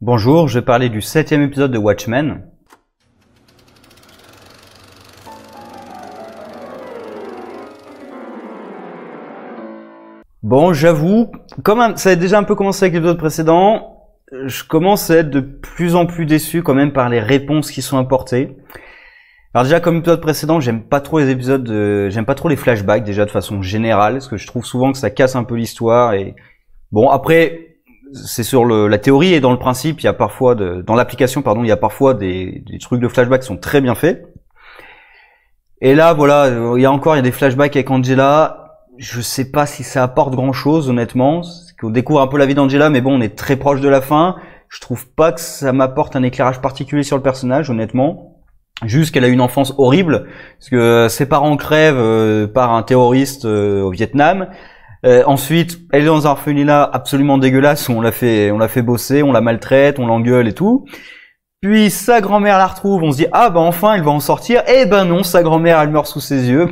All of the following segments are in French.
Bonjour, je vais parler du 7e épisode de Watchmen. Bon, j'avoue, comme ça a déjà un peu commencé avec l'épisode précédent, je commence à être de plus en plus déçu quand même par les réponses qui sont apportées. Alors déjà, comme l'épisode précédent, j'aime pas trop les épisodes, j'aime pas trop les flashbacks déjà de façon générale, parce que je trouve souvent que ça casse un peu l'histoire et bon après. C'est sur la théorie et dans le principe, il y a parfois dans l'application, pardon, il y a parfois des trucs de flashback qui sont très bien faits. Et là, voilà, il y a des flashbacks avec Angela. Je sais pas si ça apporte grand chose, honnêtement. On découvre un peu la vie d'Angela, mais bon, on est très proche de la fin. Je trouve pas que ça m'apporte un éclairage particulier sur le personnage, honnêtement. Juste qu'elle a une enfance horrible, parce que ses parents crèvent par un terroriste au Vietnam. Ensuite, elle est dans un orphelinat absolument dégueulasse où on l'a fait bosser, on la maltraite, on l'engueule et tout. Puis sa grand-mère la retrouve, on se dit ah bah enfin elle va en sortir. Eh ben non, sa grand-mère elle meurt sous ses yeux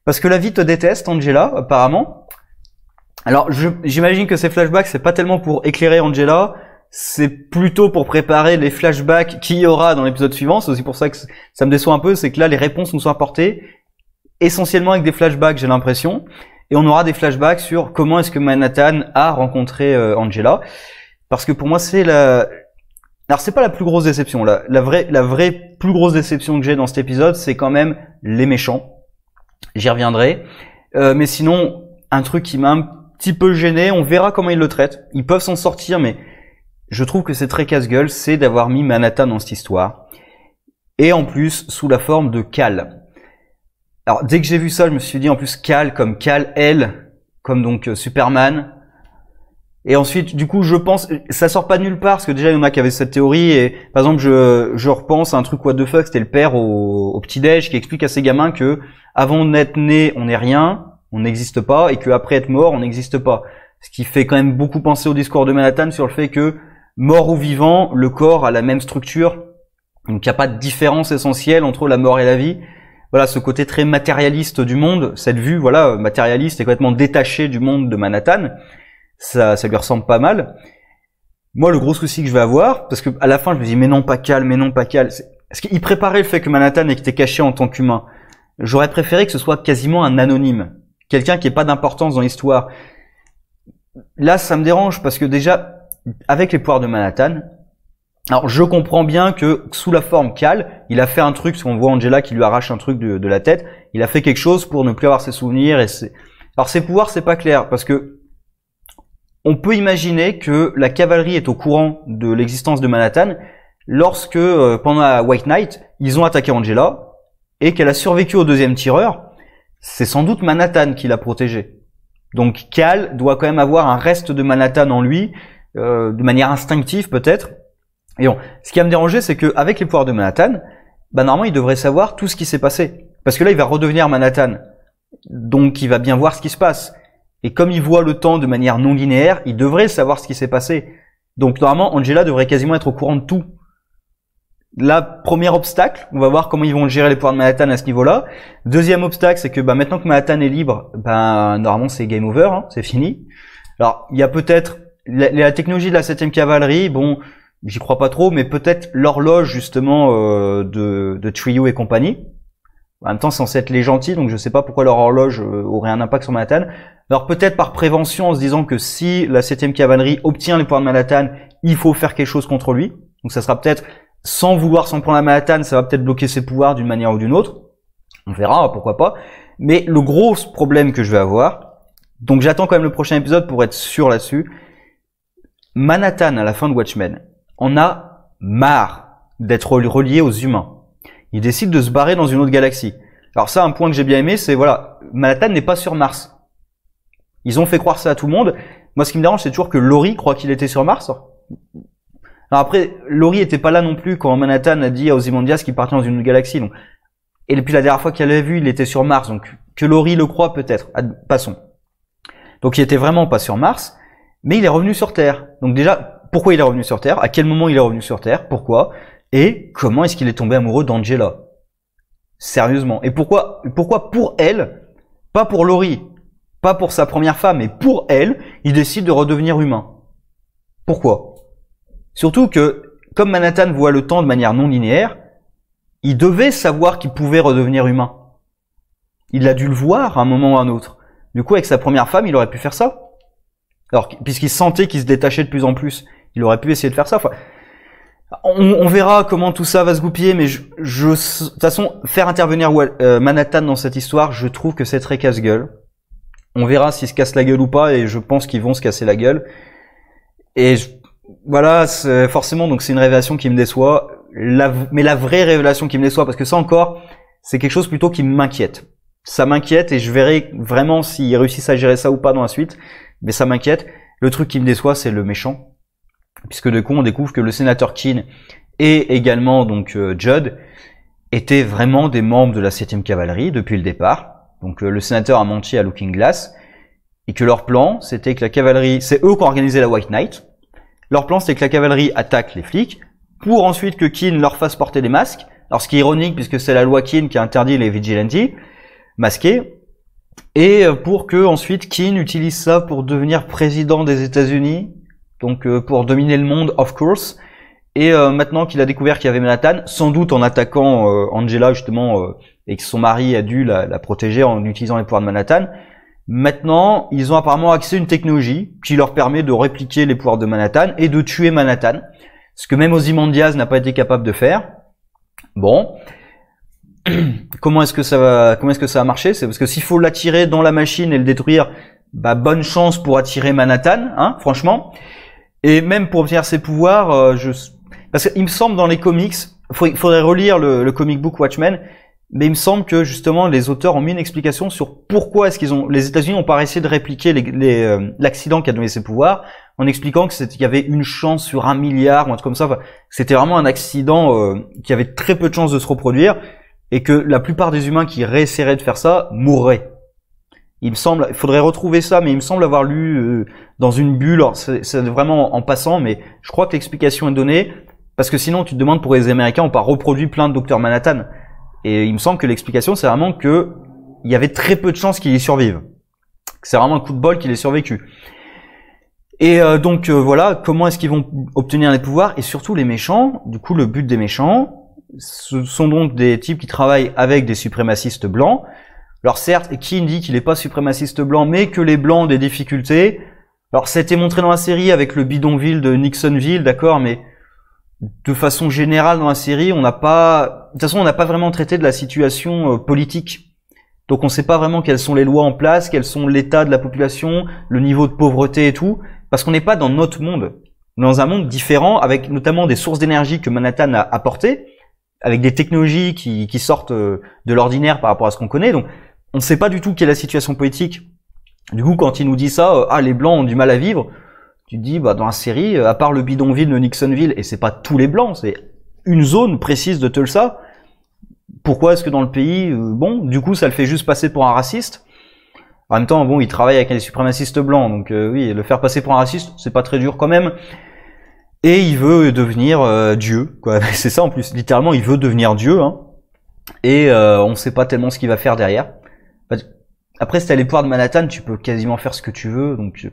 parce que la vie te déteste, Angela, apparemment. Alors j'imagine que ces flashbacks c'est pas tellement pour éclairer Angela, c'est plutôt pour préparer les flashbacks qu'il y aura dans l'épisode suivant. C'est aussi pour ça que ça me déçoit un peu, c'est que là les réponses nous sont apportées essentiellement avec des flashbacks, j'ai l'impression. Et on aura des flashbacks sur comment est-ce que Manhattan a rencontré Angela. Parce que pour moi, alors c'est pas la plus grosse déception. La vraie plus grosse déception que j'ai dans cet épisode, c'est quand même les méchants. J'y reviendrai. Mais sinon, un truc qui m'a un petit peu gêné, on verra comment ils le traitent. Ils peuvent s'en sortir, mais je trouve que c'est très casse-gueule, c'est d'avoir mis Manhattan dans cette histoire. Et en plus, sous la forme de Kal. Alors dès que j'ai vu ça, je me suis dit en plus Kal comme Kal-El, comme donc Superman. Et ensuite, du coup, je pense, ça sort pas de nulle part, parce que déjà il y en a qui avaient cette théorie. Et par exemple, je repense à un truc what the fuck, c'était le père au petit-déj qui explique à ses gamins que avant d'être né, on n'est rien, on n'existe pas, et qu'après être mort, on n'existe pas. Ce qui fait quand même beaucoup penser au discours de Manhattan sur le fait que mort ou vivant, le corps a la même structure, donc il n'y a pas de différence essentielle entre la mort et la vie. Voilà, ce côté très matérialiste du monde, cette vue, voilà, matérialiste et complètement détachée du monde de Manhattan, ça lui ressemble pas mal. Moi, le gros souci que je vais avoir, parce que à la fin, je me dis, mais non, pas Kal, parce qu'il préparait le fait que Manhattan était caché en tant qu'humain. J'aurais préféré que ce soit quasiment un anonyme. Quelqu'un qui n'ait pas d'importance dans l'histoire. Là, ça me dérange, parce que déjà, avec les pouvoirs de Manhattan, alors je comprends bien que sous la forme Kal, il a fait un truc, parce qu'on voit Angela qui lui arrache un truc de la tête, il a fait quelque chose pour ne plus avoir ses souvenirs. Alors ses pouvoirs, c'est pas clair, parce que on peut imaginer que la cavalerie est au courant de l'existence de Manhattan lorsque, pendant la White Night, ils ont attaqué Angela, et qu'elle a survécu au deuxième tireur. C'est sans doute Manhattan qui l'a protégée. Donc Kal doit quand même avoir un reste de Manhattan en lui, de manière instinctive peut-être. Et bon, ce qui va me déranger, c'est qu'avec les pouvoirs de Manhattan, bah normalement il devrait savoir tout ce qui s'est passé. Parce que là il va redevenir Manhattan. Donc il va bien voir ce qui se passe. Et comme il voit le temps de manière non linéaire, il devrait savoir ce qui s'est passé. Donc normalement Angela devrait quasiment être au courant de tout. Là, premier obstacle, on va voir comment ils vont gérer les pouvoirs de Manhattan à ce niveau-là. Deuxième obstacle, c'est que bah, maintenant que Manhattan est libre, bah, normalement c'est game over, hein, c'est fini. Alors il y a peut-être la technologie de la 7e cavalerie, bon... J'y crois pas trop, mais peut-être l'horloge justement de Trio et compagnie. En même temps, c'est censé être les gentils, donc je sais pas pourquoi leur horloge aurait un impact sur Manhattan. Alors peut-être par prévention, en se disant que si la 7e cavalerie obtient les pouvoirs de Manhattan, il faut faire quelque chose contre lui. Donc ça sera peut-être, sans vouloir s'en prendre à Manhattan, ça va peut-être bloquer ses pouvoirs d'une manière ou d'une autre. On verra, pourquoi pas. Mais le gros problème que je vais avoir, donc j'attends quand même le prochain épisode pour être sûr là-dessus. Manhattan, à la fin de Watchmen, on a marre d'être relié aux humains. Il décide de se barrer dans une autre galaxie. Alors ça, un point que j'ai bien aimé, c'est voilà, Manhattan n'est pas sur Mars. Ils ont fait croire ça à tout le monde. Moi, ce qui me dérange, c'est toujours que Laurie croit qu'il était sur Mars. Alors après, Laurie était pas là non plus quand Manhattan a dit à Ozymandias qu'il partait dans une autre galaxie. Donc, et depuis la dernière fois qu'elle l'avait vu, il était sur Mars. Donc que Laurie le croit peut-être. Passons. Donc il était vraiment pas sur Mars, mais il est revenu sur Terre. Donc déjà, pourquoi il est revenu sur Terre? À quel moment il est revenu sur Terre? Pourquoi? Et comment est-ce qu'il est tombé amoureux d'Angela? Sérieusement. Et pourquoi pour elle, pas pour Laurie, pas pour sa première femme, mais pour elle, il décide de redevenir humain? Pourquoi? Surtout que, comme Manhattan voit le temps de manière non linéaire, il devait savoir qu'il pouvait redevenir humain. Il a dû le voir à un moment ou à un autre. Du coup, avec sa première femme, il aurait pu faire ça. Alors, puisqu'il sentait qu'il se détachait de plus en plus, il aurait pu essayer de faire ça. Enfin, on verra comment tout ça va se goupiller, mais de toute façon, faire intervenir Manhattan dans cette histoire, je trouve que c'est très casse-gueule. On verra s'ils se cassent la gueule ou pas, et je pense qu'ils vont se casser la gueule. Et voilà, forcément, donc c'est une révélation qui me déçoit. Mais la vraie révélation qui me déçoit, parce que ça encore, c'est quelque chose plutôt qui m'inquiète. Ça m'inquiète, et je verrai vraiment s'ils réussissent à gérer ça ou pas dans la suite. Mais ça m'inquiète. Le truc qui me déçoit, c'est le méchant. Puisque du coup, on découvre que le sénateur Keene et également donc Judd étaient vraiment des membres de la 7e cavalerie depuis le départ. Donc le sénateur a menti à Looking Glass. Et que leur plan, c'était que la cavalerie... C'est eux qui ont organisé la White Knight. Leur plan, c'était que la cavalerie attaque les flics pour ensuite que Keene leur fasse porter des masques. Alors ce qui est ironique, puisque c'est la loi Keene qui a interdit les vigilantes masqués. Et pour que ensuite Keene utilise ça pour devenir président des États-Unis. Donc pour dominer le monde, of course. Et maintenant qu'il a découvert qu'il y avait Manhattan, sans doute en attaquant Angela justement, et que son mari a dû la protéger en utilisant les pouvoirs de Manhattan, maintenant ils ont apparemment accès à une technologie qui leur permet de répliquer les pouvoirs de Manhattan et de tuer Manhattan. Ce que même Ozymandias n'a pas été capable de faire. Bon. Comment est-ce que ça va marcher? C'est parce que s'il faut l'attirer dans la machine et le détruire, bah bonne chance pour attirer Manhattan, hein, franchement. Et même pour obtenir ses pouvoirs, parce qu'il me semble dans les comics, il faudrait relire le comic book Watchmen, mais il me semble que justement les auteurs ont mis une explication sur pourquoi est-ce les États-Unis ont pas essayé de répliquer l'accident qui a donné ses pouvoirs, en expliquant que qu'il y avait une chance sur 1 milliard ou un truc comme ça. Enfin, c'était vraiment un accident qui avait très peu de chances de se reproduire, et que la plupart des humains qui réessayeraient de faire ça mourraient. Il me semble, il faudrait retrouver ça, mais il me semble avoir lu dans une bulle, c'est vraiment en passant, mais je crois que l'explication est donnée, parce que sinon tu te demandes pourquoi les Américains n'ont pas reproduit plein de Docteur Manhattan. Et il me semble que l'explication c'est vraiment que il y avait très peu de chances qu'il y survive. C'est vraiment un coup de bol qu'il ait survécu. Et donc voilà, comment est-ce qu'ils vont obtenir les pouvoirs, et surtout les méchants. Du coup, le but des méchants, ce sont donc des types qui travaillent avec des suprémacistes blancs. Alors certes, Keene dit qu'il n'est pas suprémaciste blanc, mais que les blancs ont des difficultés. Alors ça a été montré dans la série avec le bidonville de Nixonville, d'accord, mais de façon générale dans la série, on n'a pas... De toute façon, on n'a pas vraiment traité de la situation politique. Donc on ne sait pas vraiment quelles sont les lois en place, quels sont l'état de la population, le niveau de pauvreté et tout, parce qu'on n'est pas dans notre monde. On est dans un monde différent, avec notamment des sources d'énergie que Manhattan a apportées, avec des technologies qui sortent de l'ordinaire par rapport à ce qu'on connaît. Donc on ne sait pas du tout quelle est la situation politique. Du coup, quand il nous dit ça, les blancs ont du mal à vivre, tu te dis, bah dans la série, à part le bidonville de Nixonville, et c'est pas tous les blancs, c'est une zone précise de Tulsa, pourquoi est-ce que dans le pays, bon, du coup, ça le fait juste passer pour un raciste. En même temps, bon, il travaille avec les suprémacistes blancs, donc oui, le faire passer pour un raciste, c'est pas très dur quand même. Et il veut devenir Dieu, quoi. C'est ça en plus, littéralement, il veut devenir Dieu, hein. Et on sait pas tellement ce qu'il va faire derrière. Après, si t'as les pouvoirs de Manhattan, tu peux quasiment faire ce que tu veux. Donc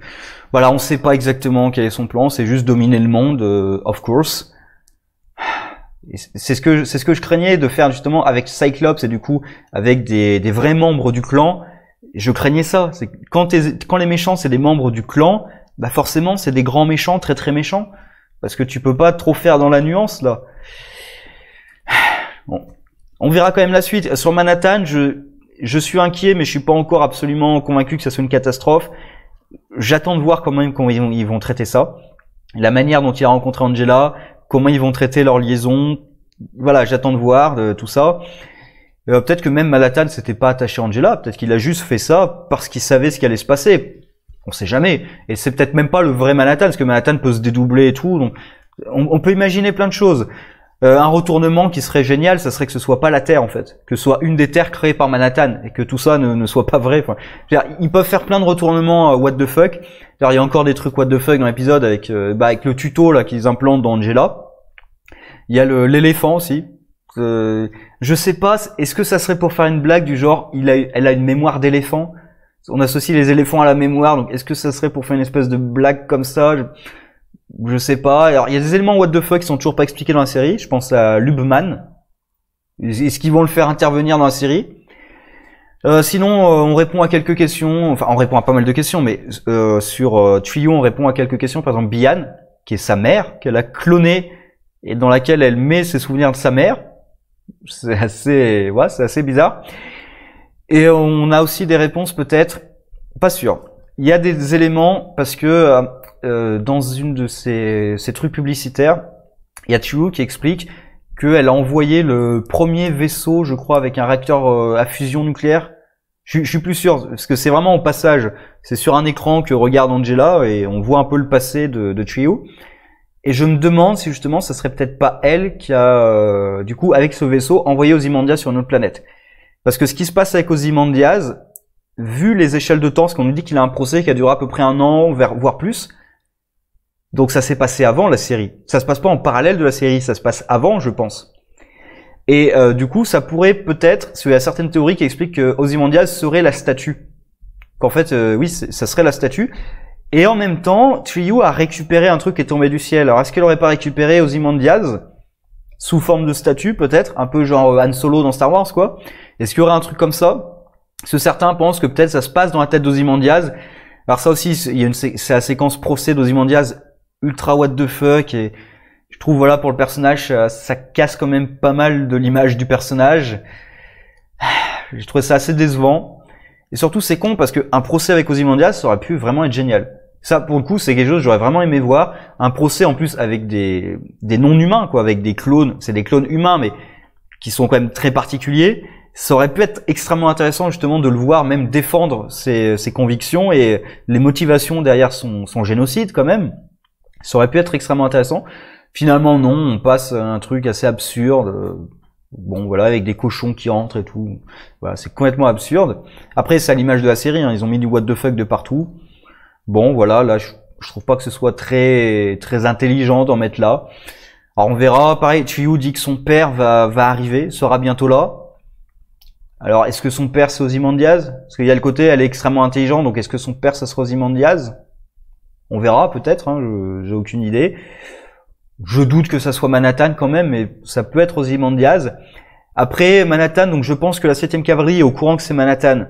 voilà, on sait pas exactement quel est son plan. C'est juste dominer le monde, of course. C'est ce que je craignais de faire justement avec Cyclops et du coup avec des vrais membres du clan. Je craignais ça. C'est quand les méchants c'est des membres du clan, bah forcément c'est des grands méchants, très très méchants, parce que tu peux pas trop faire dans la nuance là. Bon, on verra quand même la suite. Sur Manhattan, je suis inquiet, mais je suis pas encore absolument convaincu que ça soit une catastrophe. J'attends de voir comment ils vont traiter ça. La manière dont il a rencontré Angela, comment ils vont traiter leur liaison. Voilà, j'attends de voir tout ça. Peut-être que même Manhattan s'était pas attaché à Angela. Peut-être qu'il a juste fait ça parce qu'il savait ce qui allait se passer. On sait jamais. Et c'est peut-être même pas le vrai Manhattan, parce que Manhattan peut se dédoubler et tout. Donc, on peut imaginer plein de choses. Un retournement qui serait génial, ça serait que ce soit pas la Terre en fait, que ce soit une des terres créées par Manhattan et que tout ça ne soit pas vrai. Enfin, ils peuvent faire plein de retournements what the fuck. Il y a encore des trucs what the fuck dans l'épisode avec le tuto là qu'ils implantent dans Angela. Il y a l'éléphant aussi. Je sais pas, est-ce que ça serait pour faire une blague du genre elle a une mémoire d'éléphant? On associe les éléphants à la mémoire, donc est-ce que ça serait pour faire une espèce de blague comme ça? Je sais pas. Alors, il y a des éléments what the fuck qui sont toujours pas expliqués dans la série. Je pense à Lubman. Est-ce qu'ils vont le faire intervenir dans la série? Sinon, on répond à quelques questions. Enfin, on répond à pas mal de questions, mais sur Trio, on répond à quelques questions. Par exemple, Bian, qui est sa mère, qu'elle a clonée et dans laquelle elle met ses souvenirs de sa mère. C'est assez bizarre. Et on a aussi des réponses peut-être, pas sûr. Il y a des éléments parce que dans une de ces trucs publicitaires, il y a Trio qui explique qu'elle a envoyé le premier vaisseau, je crois, avec un réacteur à fusion nucléaire. Je suis plus sûr, parce que c'est vraiment au passage. C'est sur un écran que regarde Angela et on voit un peu le passé de Trio. Et je me demande si justement, ça serait peut-être pas elle qui a, du coup, avec ce vaisseau, envoyé Ozymandias sur une autre planète. Parce que ce qui se passe avec Ozymandias, vu les échelles de temps, parce qu'on nous dit qu'il a un procès qui a duré à peu près 1 an, voire plus. Donc ça s'est passé avant la série. Ça se passe pas en parallèle de la série, ça se passe avant, je pense. Et du coup, ça pourrait peut-être, parce qu'il y a certaines théories qui expliquent que Ozymandias serait la statue. Qu'en fait, oui, ça serait la statue. Et en même temps, Trio a récupéré un truc qui est tombé du ciel. Alors est-ce qu'elle aurait pas récupéré Ozymandias sous forme de statue, peut-être, un peu genre Han Solo dans Star Wars, quoi? Est-ce qu'il y aurait un truc comme ça? Parce que certains pensent que peut-être ça se passe dans la tête d'Ozymandias. Alors ça aussi, c'est la séquence procès d'Ozymandias ultra what the fuck, et je trouve, voilà, pour le personnage, ça casse quand même pas mal de l'image du personnage. J'ai trouvé ça assez décevant. Et surtout, c'est con parce qu'un procès avec Ozymandias, ça aurait pu vraiment être génial. Ça, pour le coup, c'est quelque chose que j'aurais vraiment aimé voir. Un procès, en plus, avec des non-humains, quoi, avec des clones. C'est des clones humains, mais qui sont quand même très particuliers. Ça aurait pu être extrêmement intéressant, justement, de le voir même défendre ses convictions et les motivations derrière son génocide, quand même. Ça aurait pu être extrêmement intéressant. Finalement, non, on passe à un truc assez absurde. Bon, voilà, avec des cochons qui entrent et tout. Voilà, c'est complètement absurde. Après, c'est à l'image de la série, hein, ils ont mis du what the fuck de partout. Bon, voilà, là, je trouve pas que ce soit très intelligent d'en mettre là. Alors, on verra. Pareil, Trio dit que son père va arriver, sera bientôt là. Alors, est-ce que son père, c'est Ozymandias? Parce qu'il y a le côté, elle est extrêmement intelligente, donc est-ce que son père, ça sera Ozymandias? On verra, peut-être, hein, j'ai aucune idée. Je doute que ça soit Manhattan quand même, mais ça peut être Ozymandias. Après, Manhattan, donc je pense que la 7e cavalerie est au courant que c'est Manhattan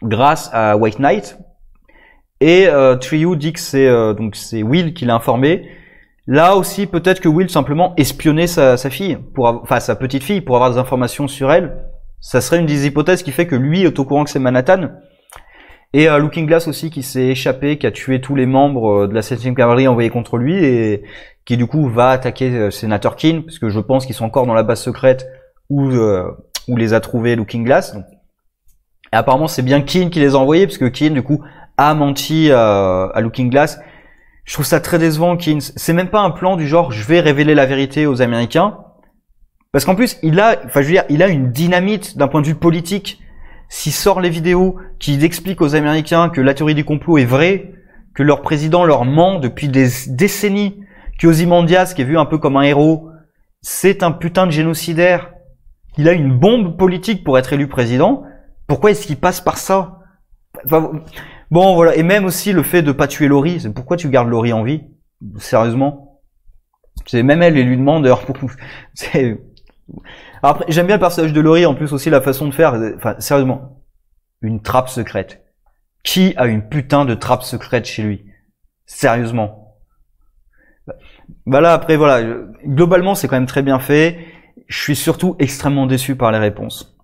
grâce à White Knight. Et Trio dit que c'est Will qui l'a informé. Là aussi, peut-être que Will simplement espionnait sa fille, sa petite fille, pour avoir des informations sur elle. Ça serait une des hypothèses qui fait que lui est au courant que c'est Manhattan. Et Looking Glass aussi qui s'est échappé, qui a tué tous les membres de la 7e cavalerie envoyés contre lui et qui du coup va attaquer Sénateur Keane, parce que je pense qu'ils sont encore dans la base secrète où les a trouvés Looking Glass. Donc. Et apparemment c'est bien Keane qui les a envoyés, parce que Keane du coup a menti à Looking Glass. Je trouve ça très décevant, Keane. C'est même pas un plan du genre je vais révéler la vérité aux Américains, parce qu'en plus il a une dynamite d'un point de vue politique. S'il sort les vidéos qui expliquent aux Américains que la théorie du complot est vraie, que leur président leur ment depuis des décennies, que Ozymandias, qui est vu un peu comme un héros, c'est un putain de génocidaire, il a une bombe politique pour être élu président, pourquoi est-ce qu'il passe par ça? Enfin, bon, voilà. Et même aussi le fait de pas tuer Laurie, c'est pourquoi tu gardes Laurie en vie? Sérieusement? C'est même elle lui demande, c'est... Après, j'aime bien le personnage de Laurie, en plus aussi la façon de faire. Enfin, sérieusement, une trappe secrète. Qui a une putain de trappe secrète chez lui? Sérieusement. Bah là, après, voilà. Globalement, c'est quand même très bien fait. Je suis surtout extrêmement déçu par les réponses.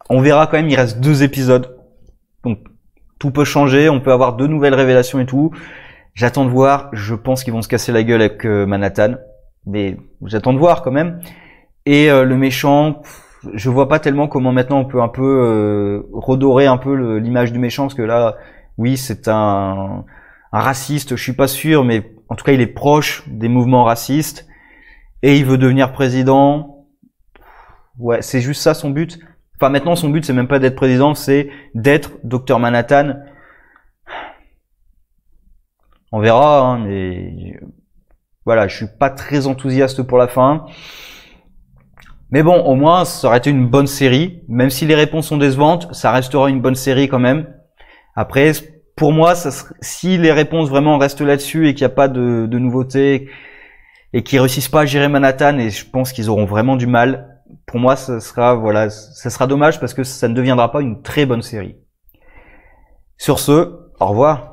On verra quand même, il reste 2 épisodes. Donc, tout peut changer, on peut avoir 2 nouvelles révélations et tout. J'attends de voir, je pense qu'ils vont se casser la gueule avec Manhattan. Mais j'attends de voir quand même. Et le méchant, je vois pas tellement comment maintenant on peut un peu redorer un peu l'image du méchant, parce que là, oui, c'est un raciste, je suis pas sûr, mais en tout cas il est proche des mouvements racistes, et il veut devenir président. Ouais, c'est juste ça son but. Enfin maintenant son but c'est même pas d'être président, c'est d'être Dr Manhattan. On verra, hein, mais voilà, je suis pas très enthousiaste pour la fin. Mais bon, au moins, ça aurait été une bonne série. Même si les réponses sont décevantes, ça restera une bonne série quand même. Après, pour moi, si les réponses vraiment restent là-dessus et qu'il n'y a pas de nouveautés et qu'ils réussissent pas à gérer Manhattan, et je pense qu'ils auront vraiment du mal, pour moi, ça sera dommage parce que ça ne deviendra pas une très bonne série. Sur ce, au revoir.